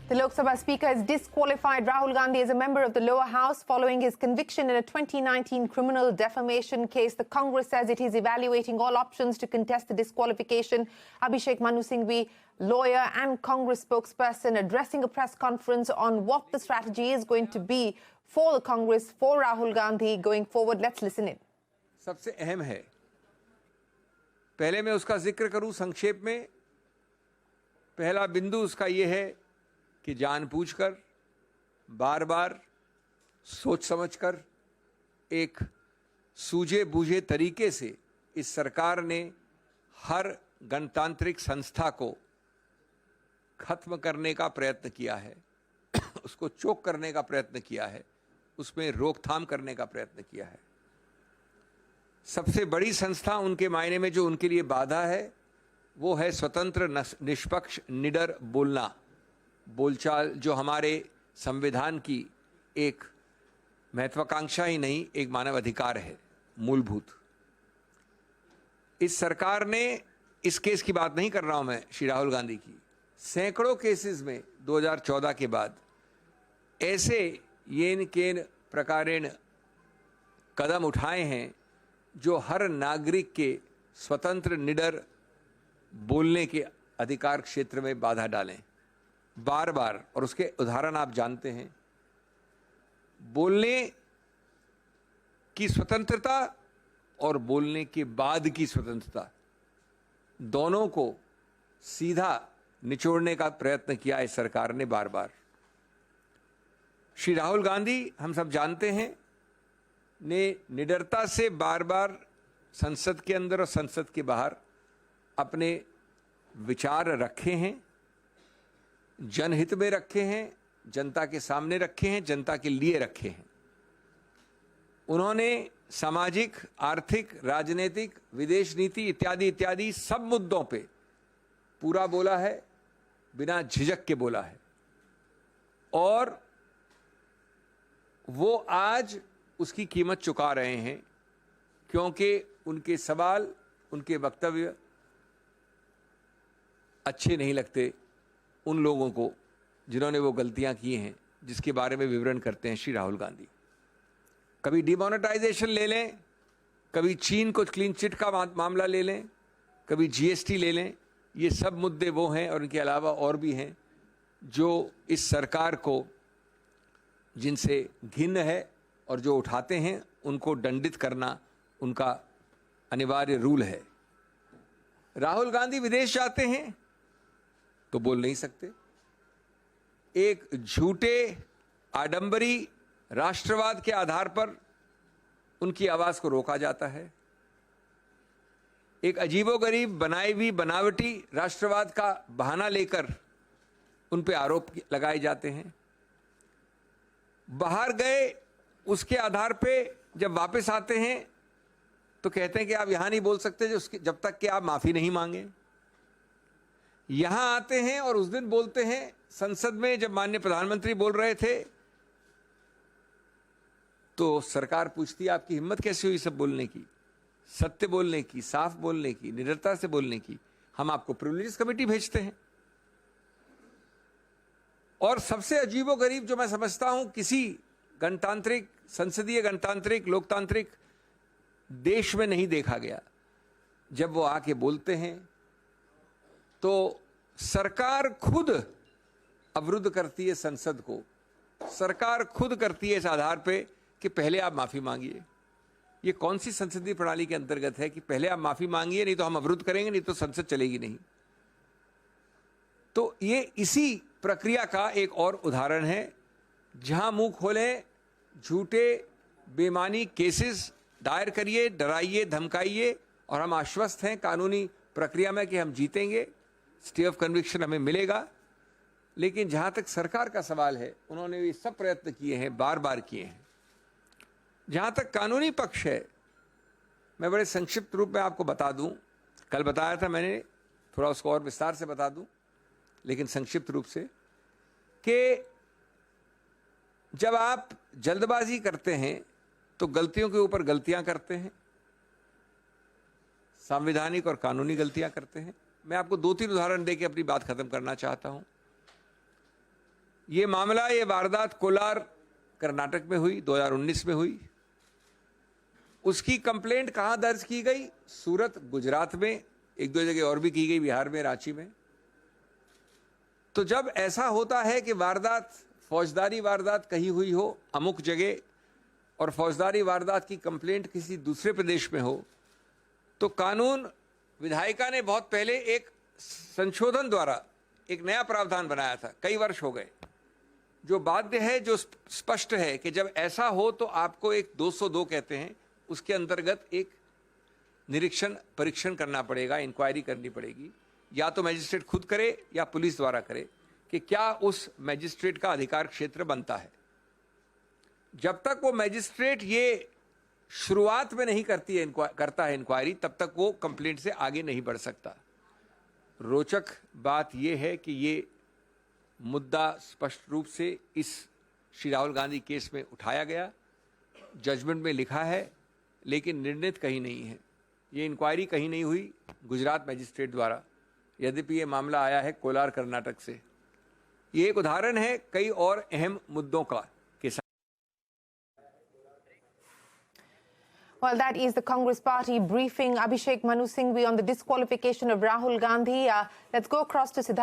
The Lok Sabha Speaker has disqualified Rahul Gandhi as a member of the lower house following his conviction in a 2019 criminal defamation case. The Congress says it is evaluating all options to contest the disqualification. Abhishek Manu Singhvi, lawyer and Congress spokesperson, addressing a press conference on what the strategy is going to be for the Congress, for Rahul Gandhi going forward. Let's listen in. सबसे अहम है, पहले मैं उसका जिक्र करूं संक्षेप में। पहला बिंदु उसका ये है कि जानबूझकर, बार बार सोच समझकर, एक सूझे बूझे तरीके से इस सरकार ने हर गणतांत्रिक संस्था को खत्म करने का प्रयत्न किया है, उसको चोक करने का प्रयत्न किया है, उसमें रोकथाम करने का प्रयत्न किया है। सबसे बड़ी संस्था उनके मायने में जो उनके लिए बाधा है वो है स्वतंत्र, निष्पक्ष, निडर बोलना, बोलचाल, जो हमारे संविधान की एक महत्वाकांक्षा ही नहीं, एक मानव अधिकार है, मूलभूत। इस सरकार ने, इस केस की बात नहीं कर रहा हूं मैं, श्री राहुल गांधी की, सैकड़ों केसेस में 2014 के बाद ऐसे येन केन प्रकारेण कदम उठाए हैं जो हर नागरिक के स्वतंत्र, निडर बोलने के अधिकार क्षेत्र में बाधा डालें, बार बार। और उसके उदाहरण आप जानते हैं। बोलने की स्वतंत्रता और बोलने के बाद की स्वतंत्रता, दोनों को सीधा निचोड़ने का प्रयत्न किया इस सरकार ने बार बार। श्री राहुल गांधी, हम सब जानते हैं, ने निडरता से बार बार संसद के अंदर और संसद के बाहर अपने विचार रखे हैं, जनहित में रखे हैं, जनता के सामने रखे हैं, जनता के लिए रखे हैं। उन्होंने सामाजिक, आर्थिक, राजनीतिक, विदेश नीति इत्यादि इत्यादि सब मुद्दों पे पूरा बोला है, बिना झिझक के बोला है। और वो आज उसकी कीमत चुका रहे हैं, क्योंकि उनके सवाल, उनके वक्तव्य अच्छे नहीं लगते उन लोगों को जिन्होंने वो गलतियां की हैं, जिसके बारे में विवरण करते हैं श्री राहुल गांधी। कभी डिमोनेटाइजेशन ले लें, कभी चीन को क्लीन चिट का मामला ले लें, कभी जीएसटी ले लें। ये सब मुद्दे वो हैं, और इनके अलावा और भी हैं, जो इस सरकार को, जिनसे घिन्न है और जो उठाते हैं उनको दंडित करना उनका अनिवार्य रूल है। राहुल गांधी विदेश जाते हैं तो बोल नहीं सकते। एक झूठे, आडंबरी राष्ट्रवाद के आधार पर उनकी आवाज को रोका जाता है। एक अजीबोगरीब, बनाई हुई, बनावटी राष्ट्रवाद का बहाना लेकर उन पे आरोप लगाए जाते हैं। बाहर गए, उसके आधार पे जब वापस आते हैं तो कहते हैं कि आप यहां नहीं बोल सकते जब तक कि आप माफी नहीं मांगे। यहां आते हैं और उस दिन बोलते हैं संसद में, जब माननीय प्रधानमंत्री बोल रहे थे तो सरकार पूछती है आपकी हिम्मत कैसे हुई सब बोलने की, सत्य बोलने की, साफ बोलने की, निडरता से बोलने की। हम आपको प्रिविलेजेस कमेटी भेजते हैं। और सबसे अजीबोगरीब जो मैं समझता हूं, किसी गणतांत्रिक, संसदीय गणतांत्रिक, लोकतांत्रिक देश में नहीं देखा गया, जब वो आके बोलते हैं तो सरकार खुद अवरुद्ध करती है संसद को। सरकार खुद करती है इस आधार पे कि पहले आप माफी मांगिए। ये कौन सी संसदीय प्रणाली के अंतर्गत है कि पहले आप माफी मांगिए, नहीं तो हम अवरुद्ध करेंगे, नहीं तो संसद चलेगी नहीं। तो ये इसी प्रक्रिया का एक और उदाहरण है, जहां मुंह खोले, झूठे बेमानी केसेस दायर करिए, डराइए, धमकाइए, और हम आश्वस्त हैं कानूनी प्रक्रिया में कि हम जीतेंगे, स्टे ऑफ कन्विक्शन हमें मिलेगा। लेकिन जहां तक सरकार का सवाल है, उन्होंने ये सब प्रयत्न किए हैं, बार बार किए हैं। जहां तक कानूनी पक्ष है, मैं बड़े संक्षिप्त रूप में आपको बता दूं, कल बताया था मैंने, थोड़ा उसको और विस्तार से बता दूं, लेकिन संक्षिप्त रूप से, कि जब आप जल्दबाजी करते हैं तो गलतियों के ऊपर गलतियां करते हैं, संवैधानिक और कानूनी गलतियां करते हैं। मैं आपको 2-3 उदाहरण देकर अपनी बात खत्म करना चाहता हूं। ये मामला, ये वारदात कोलार कर्नाटक में हुई, 2019 में हुई। उसकी कंप्लेंट कहां दर्ज की गई? सूरत, गुजरात में, एक दो जगह और भी की गई, बिहार में, रांची में। तो जब ऐसा होता है कि वारदात, फौजदारी वारदात कहीं हुई हो अमुक जगह और फौजदारी वारदात की कंप्लेंट किसी दूसरे प्रदेश में हो, तो कानून विधायिका ने बहुत पहले एक संशोधन द्वारा एक नया प्रावधान बनाया था, कई वर्ष हो गए, जो बाध्य है, जो स्पष्ट है कि जब ऐसा हो तो आपको एक 202 कहते हैं, उसके अंतर्गत एक निरीक्षण परीक्षण करना पड़ेगा, इंक्वायरी करनी पड़ेगी, या तो मैजिस्ट्रेट खुद करे या पुलिस द्वारा करे कि क्या उस मैजिस्ट्रेट का अधिकार क्षेत्र बनता है। जब तक वो मैजिस्ट्रेट ये शुरुआत में नहीं करता है इंक्वायरी, तब तक वो कंप्लेंट से आगे नहीं बढ़ सकता। रोचक बात यह है कि ये मुद्दा स्पष्ट रूप से इस श्री राहुल गांधी केस में उठाया गया, जजमेंट में लिखा है, लेकिन निर्णित कहीं नहीं है। ये इंक्वायरी कहीं नहीं हुई गुजरात मैजिस्ट्रेट द्वारा, यद्यपि ये मामला आया है कोलार कर्नाटक से। ये एक उदाहरण है कई और अहम मुद्दों का। Well, that is the Congress party briefing Abhishek Manu Singhvi on the disqualification of Rahul Gandhi. Let's go across to Siddharth.